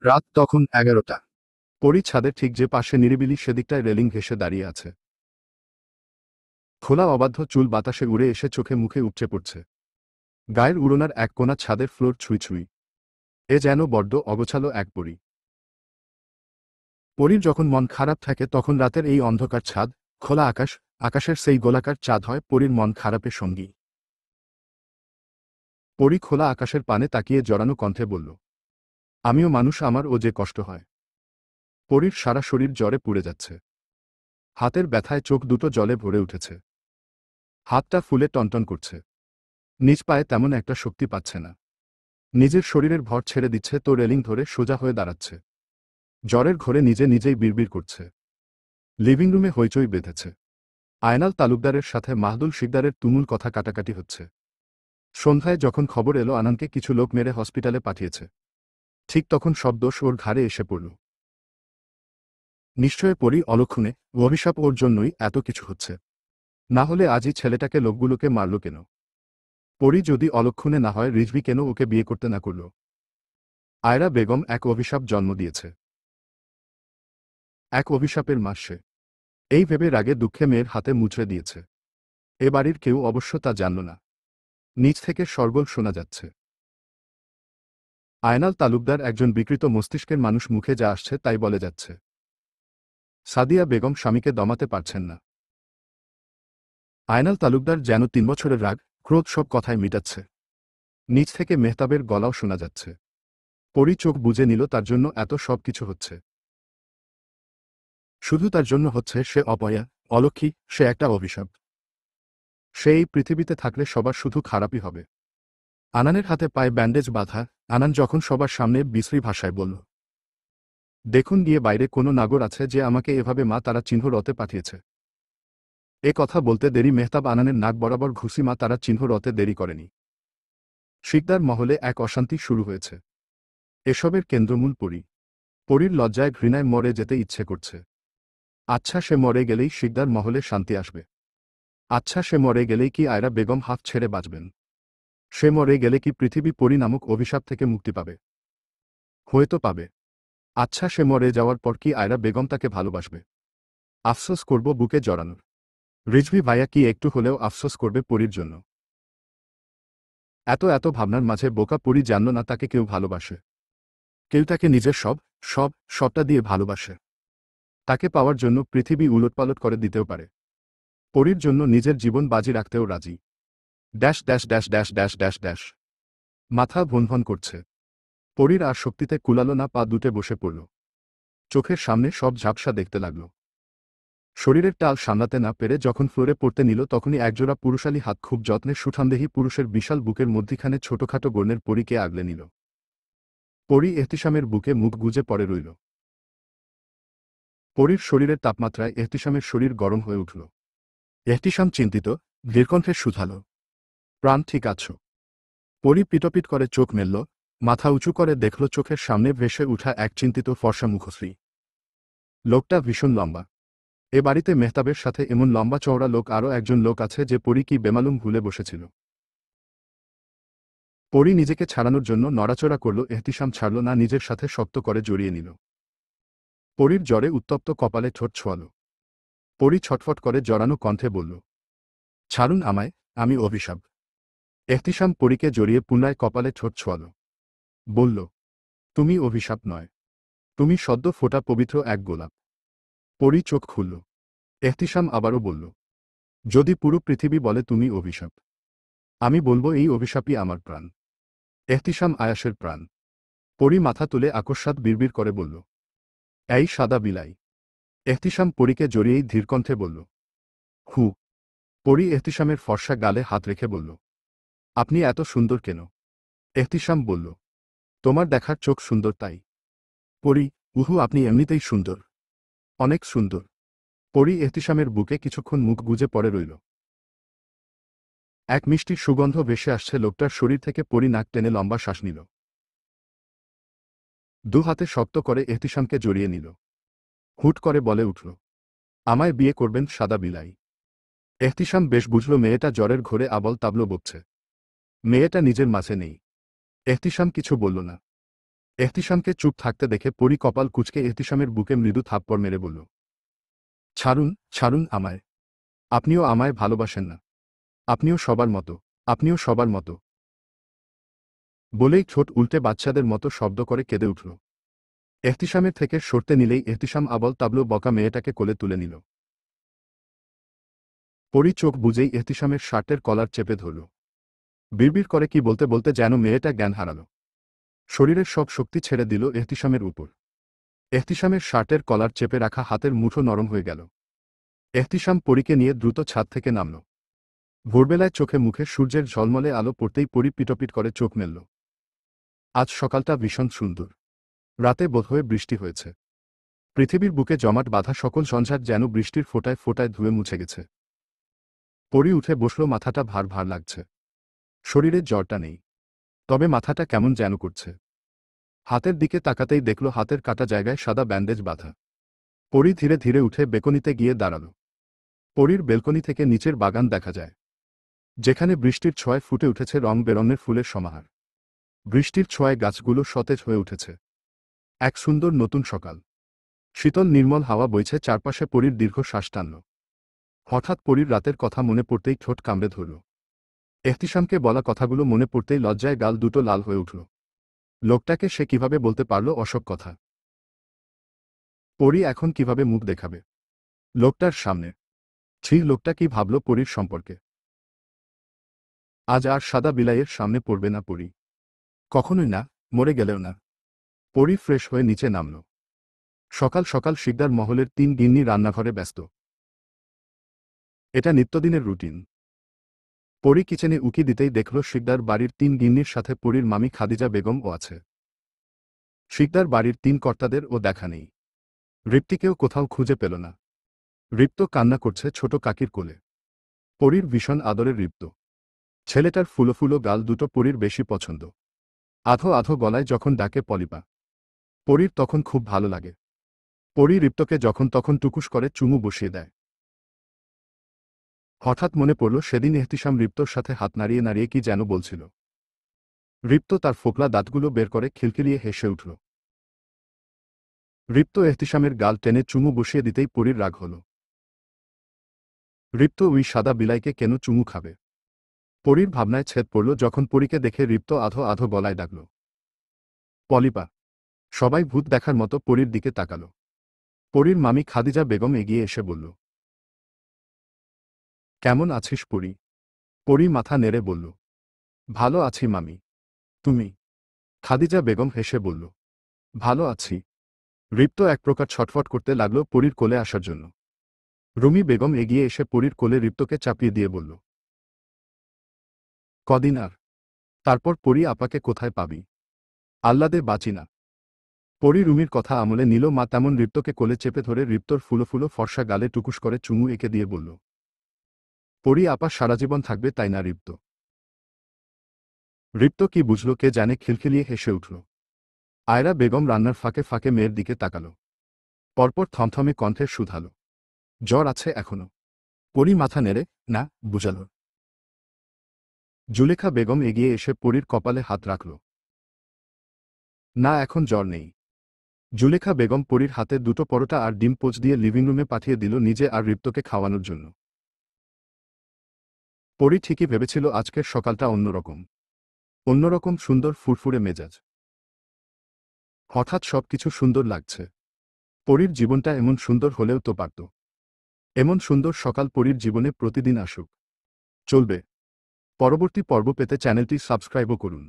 রাত তখন 11টা। পরী ছাদের ঠিক যে পাশে নিরিবিলি সেদিকটায় রেলিং ঘেঁষে দাঁড়িয়ে আছে। খোলা অবাধ্য চুল বাতাসে উড়ে এসে চোখে মুখে উপচে পড়ছে। গায়ের উড়োনার এক কোণা ছাদের ফ্লোর ছুঁই ছুঁই। এ যেন বড্ড অগোছালো এক পরী। পরীর যখন মন খারাপ থাকে তখন রাতের এই অন্ধকার ছাদ, খোলা আকাশ, আকাশের সেই গোলাকার চাঁদ হয় পরীর মন খারাপের সঙ্গী। পরী খোলা আকাশের পানে তাকিয়ে জড়ানো কণ্ঠে বলল, আমিও মানুষ, আমারও যে কষ্ট হয়। পরীর সারা শরীর জ্বরে পুড়ে যাচ্ছে। হাতের ব্যথায় চোখ দুটো জলে ভরে উঠেছে। হাতটা ফুলে টনটন করছে। নিজ পায়ে তেমন একটা শক্তি পাচ্ছে না। নিজের শরীরের ভর ছেড়ে দিচ্ছে তো রেলিং ধরে সোজা হয়ে দাঁড়াচ্ছে। জ্বরের ঘোরে নিজে নিজেই বিড়বিড় করছে। লিভিং রুমে হইচই বেঁধেছে। আয়নাল তালুকদারের সাথে মাহদুল শিকদারের তুমুল কথা কাটাকাটি হচ্ছে। সন্ধ্যায় যখন খবর এলো আনানকে কিছু লোক মেরে হসপিটালে পাঠিয়েছে, ঠিক তখন সব দোষ ওর ঘাড়ে এসে পড়ল। নিশ্চয় পরী অলক্ষণে, অভিশাপ ওর জন্যই এত কিছু হচ্ছে। না হলে আজই ছেলেটাকে লোকগুলোকে মারল কেন? পরী যদি অলক্ষণে না হয় রিজভি কেন ওকে বিয়ে করতে না করল? আয়রা বেগম এক অভিশাপ জন্ম দিয়েছে। এক অভিশাপের মাস সে। এই ভেবে রাগে দুঃখে মেয়ের হাতে মুচড়ে দিয়েছে। এ বাড়ির কেউ অবশ্য তা জানল না। নিচ থেকে শরগোল শোনা যাচ্ছে। আয়নাল তালুকদার একজন বিকৃত মস্তিষ্কের মানুষ, মুখে যা আসছে তাই বলে যাচ্ছে। সাদিয়া বেগম স্বামীকে দমাতে পারছেন না। আয়নাল তালুকদার যেন 3 বছরের রাগ, ক্রোধ সব কথায় মিটাচ্ছে। নিচ থেকে মেহতাবের গলাও শোনা যাচ্ছে। পরী চোখ বুজে নিল, তার জন্য এত সব কিছু হচ্ছে। শুধু তার জন্য হচ্ছে। সে অপয়া, অলক্ষী, সে একটা অভিশাপ। সে এই পৃথিবীতে থাকলে সবার শুধু খারাপই হবে। আনানের হাতে পায়ে ব্যান্ডেজ বাঁধা। আনান যখন সবার সামনে বিশ্রী ভাষায় বলল, দেখুন গিয়ে বাইরে কোনো নাগর আছে যে আমাকে এভাবে মা তারা চিহ্ন রতে পাঠিয়েছে? এ কথা বলতে দেরি মেহতাব আনানের নাক বরাবর ঘুষি মা তারা চিহ্ন রতে দেরি করেনি। শিকদার মহলে এক অশান্তি শুরু হয়েছে। এসবের কেন্দ্রমূল পরী। পরীর লজ্জায় ঘৃণায় মরে যেতে ইচ্ছে করছে। আচ্ছা, সে মরে গেলেই শিকদার মহলে শান্তি আসবে? আচ্ছা, সে মরে গেলেই কি আয়রা বেগম হাফ ছেড়ে বাঁচবেন? সে মরে গেলে কি পৃথিবী পরী নামক অভিশাপ থেকে মুক্তি পাবে? হয়তো পাবে। আচ্ছা, সে মরে যাওয়ার পর কি আয়রা বেগম তাকে ভালোবাসবে? আফসোস করব বুকে জড়ানোর। রিজভি ভাইয়া কি একটু হলেও আফসোস করবে পরীর জন্য? এত এত ভাবনার মাঝে বোকা পরী জানল না তাকে কেউ ভালোবাসে। কেউ তাকে নিজের সবটা দিয়ে ভালোবাসে। তাকে পাওয়ার জন্য পৃথিবী উলটপালট করে দিতেও পারে। পরীর জন্য নিজের জীবন বাজি রাখতেও রাজি। Dash dash dash dash dash dash dash. মাথা ভনভন করছে। পরীর আর শক্তিতে কুলালো না, পা দুটে বসে পড়ল। চোখের সামনে সব ঝাপসা দেখতে লাগল। শরীরের টাল সামলাতে না পেরে যখন ফ্লোরে পড়তে নিল তখনই একজোড়া পুরুষালী হাত খুব যত্নে সুঠামদেহী পুরুষের বিশাল বুকের মধ্যিখানে ছোটখাটো গর্ণের পরীকে আগলে নিল। পরী এহতিশামের বুকে মুখ গুজে পড়ে রইল। পরীর শরীরের তাপমাত্রায় এহতিশামের শরীর গরম হয়ে উঠল। এহতিশাম চিন্তিত, ধীরকণ্ঠে শুধাল, প্রাণ ঠিক আছো? পরী পিটপিট করে চোখ মেলল, মাথা উঁচু করে দেখল চোখের সামনে ভেসে উঠা এক চিন্তিত ফর্সা মুখশ্রী। লোকটা ভীষণ লম্বা। এ বাড়িতে মেহতাবের সাথে এমন লম্বা চওড়া লোক আরও একজন লোক আছে যে পরী কি বেমালুম ভুলে বসেছিল। পরী নিজেকে ছাড়ানোর জন্য নড়াচড়া করল, এহতিশাম ছাড়ল না, নিজের সাথে শক্ত করে জড়িয়ে নিল। পরীর জ্বরে উত্তপ্ত কপালে ঠোঁট ছোঁয়াল। পরী ছটফট করে জড়ানো কণ্ঠে বলল, ছাড়ুন আমায়, আমি অভিশাপ। এহতিশাম পরীকে জড়িয়ে পুনরায় কপালে ঠোঁট ছোঁয়াল। বলল, তুমি অভিশাপ নয়, তুমি সদ্য ফোটা পবিত্র এক গোলাপ। পরী চোখ খুলল। এহতিশাম আবারও বলল, যদি পুরো পৃথিবী বলে তুমি অভিশাপ, আমি বলবো এই অভিশাপই আমার প্রাণ। এহতিশাম আয়াসের প্রাণ। পরী মাথা তুলে আকস্মাৎ বিড়বিড় করে বলল, এই সাদা বিলাই। এহতিশাম পরীকে জড়িয়েই ধীরকণ্ঠে বলল, হু। পরী এহতিশামের ফর্সা গালে হাত রেখে বলল, আপনি এত সুন্দর কেন? এহতিশাম বলল, তোমার দেখার চোখ সুন্দর তাই। পরী, উহু, আপনি এমনিতেই সুন্দর, অনেক সুন্দর। পরী এহতিশামের বুকে কিছুক্ষণ মুখ গুজে পড়ে রইল। এক মিষ্টি সুগন্ধ ভেসে আসছে লোকটার শরীর থেকে। পরী নাক টেনে লম্বা শ্বাস নিল। দু হাতে শক্ত করে এহতিশামকে জড়িয়ে নিল। হুট করে বলে উঠল, আমায় বিয়ে করবেন সাদা বিলাই? এহতিশাম বেশ বুঝল মেয়েটা জ্বরের ঘোরে আবল তাবল বকছে। মেয়েটা নিজের মাঝে নেই। এহতিশাম কিছু বলল না। এহতিশামকে চুপ থাকতে দেখে পরি কপাল কুঁচকে এহতিশামের বুকে মৃদু থাপ্পড় মেরে বলল, ছাড়ুন, ছাড়ুন আমায়। আপনিও আমায় ভালোবাসেন না। আপনিও সবার মতো। আপনিও সবার মতো। বলেই ঠোঁট উল্টে বাচ্চাদের মতো শব্দ করে কেঁদে উঠল। এহতিশামের থেকে সরতে নিলেই এহতিশাম আবল তাবলো বকা মেয়েটাকে কোলে তুলে নিল। পরি চোখ বুজেই এহতিশামের শার্টের কলার চেপে ধরল। বিড়বিড় করে কি বলতে বলতে যেন মেয়েটা জ্ঞান হারাল। শরীরের সব শক্তি ছেড়ে দিল এহতিশামের উপর। এহতিশামের শার্টের কলার চেপে রাখা হাতের মুঠো নরম হয়ে গেল। এহতিশাম পরীকে নিয়ে দ্রুত ছাদ থেকে নামল। ভোরবেলায় চোখে মুখে সূর্যের ঝলমলে আলো পড়তেই পরি পিটপিট করে চোখ মেলল। আজ সকালটা ভীষণ সুন্দর। রাতে বোধহয় বৃষ্টি হয়েছে। পৃথিবীর বুকে জমাট বাঁধা সকল ঝঞ্ঝাট যেন বৃষ্টির ফোঁটায় ফোঁটায় ধুয়ে মুছে গেছে। পরি উঠে বসল, মাথাটা ভার ভার লাগছে। শরীরের জ্বরটা নেই, তবে মাথাটা কেমন যেন করছে। হাতের দিকে তাকাতেই দেখল হাতের কাটা জায়গায় সাদা ব্যান্ডেজ বাঁধা। পরি ধীরে ধীরে উঠে বেলকনিতে গিয়ে দাঁড়াল। পরির বেলকনি থেকে নিচের বাগান দেখা যায়, যেখানে বৃষ্টির ছোঁয়ায় ফুটে উঠেছে রং বেরঙের ফুলের সমাহার। বৃষ্টির ছোঁয়ায় গাছগুলো সতেজ হয়ে উঠেছে। এক সুন্দর নতুন সকাল। শীতল নির্মল হাওয়া বইছে চারপাশে। পরির দীর্ঘ শ্বাস টানল। হঠাৎ পরির রাতের কথা মনে পড়তেই ঠোঁট কামড়ে ধরল। এহতিশামকে বলা কথাগুলো মনে পড়তেই লজ্জায় গাল দুটো লাল হয়ে উঠল। লোকটাকে সে কিভাবে বলতে পারল অসব কথা? পরি এখন কিভাবে মুখ দেখাবে লোকটার সামনে? ছি, লোকটা কি ভাবল পরির সম্পর্কে? আজ আর সাদা বিলাইয়ের সামনে পড়বে না পরি। কখনোই না, মরে গেলেও না। পরি ফ্রেশ হয়ে নিচে নামল। সকাল সকাল শিকদার মহলের 3 গিন্নি রান্নাঘরে ব্যস্ত। এটা নিত্যদিনের রুটিন। পরি কিচেনে উকি দিতেই দেখল শিকদার বাড়ির 3 গিন্নির সাথে পরির মামি খাদিজা বেগমও আছে। শিকদার বাড়ির 3 কর্তাদের ও দেখা নেই। রিপ্তিকেও কোথাও খুঁজে পেল না। রিপ্ত কান্না করছে ছোট কাকির কোলে। পরির ভীষণ আদরের রিপ্ত। ছেলেটার ফুলো ফুলো গাল দুটো পরির বেশি পছন্দ। আধো আধো গলায় যখন ডাকে পলিপা, পরির তখন খুব ভালো লাগে। পরি রিপ্তকে যখন তখন টুকুস করে চুমু বসিয়ে দেয়। হঠাৎ মনে পড়ল সেদিন এহতিশাম রিপ্তর সাথে হাত নাড়িয়ে নাড়িয়ে কি যেন বলছিল। রিপ্ত তার ফোকলা দাঁতগুলো বের করে খিলখিলিয়ে হেসে উঠল। রিপ্ত এহতিশামের গাল টেনে চুমু বসিয়ে দিতেই পরির রাগ হল। রিপ্ত ওই সাদা বিলাইকে কেন চুমু খাবে? পরির ভাবনায় ছেদ পড়ল যখন পরিকে দেখে রিপ্ত আধো আধো গলায় ডাকল, পলিপা। সবাই ভূত দেখার মতো পরির দিকে তাকাল। পরির মামি খাদিজা বেগম এগিয়ে এসে বলল, কেমন আছিস পরি? পরি মাথা নেড়ে বলল, ভালো আছি মামি। তুমি? খাদিজা বেগম হেসে বলল, ভালো আছি। রিপ্ত এক প্রকার ছটফট করতে লাগল পরির কোলে আসার জন্য। রুমি বেগম এগিয়ে এসে পরির কোলে রিপ্তকে চাপিয়ে দিয়ে বলল, কদিন আর। তারপর পরি আপাকে কোথায় পাবি? আহ্লাদে বাঁচি না। পরি রুমির কথা আমলে নিল। মা তেমন রিপ্তকে কোলে চেপে ধরে রিপ্তর ফুলো ফুলো ফর্সা গালে টুকুস করে চুমু এঁকে দিয়ে বলল, পরি আপা সারাজীবন থাকবে তাই না রিপ্ত? রিপ্ত কি বুঝল কে জানে, খিলখিলিয়ে হেসে উঠল। আয়রা বেগম রান্নার ফাঁকে ফাঁকে মেয়ের দিকে তাকাল। পরপর থমথমে কণ্ঠে শুধাল, জ্বর আছে এখনো? পরি মাথা নেড়ে না বুঝাল। জুলেখা বেগম এগিয়ে এসে পরির কপালে হাত রাখল। না, এখন জ্বর নেই। জুলেখা বেগম পরির হাতে দুটো পরোটা আর ডিম পোচ দিয়ে লিভিং রুমে পাঠিয়ে দিল নিজে আর রিপ্তকে খাওয়ানোর জন্য। পরি ঠিকই ভেবেছিল আজকের সকালটা অন্যরকম। অন্যরকম সুন্দর ফুরফুরে মেজাজ। হঠাৎ সবকিছু সুন্দর লাগছে। পরির জীবনটা এমন সুন্দর হলেও তো পারত। এমন সুন্দর সকাল পরির জীবনে প্রতিদিন আসুক। চলবে। পরবর্তী পর্ব পেতে চ্যানেলটি সাবস্ক্রাইবও করুন।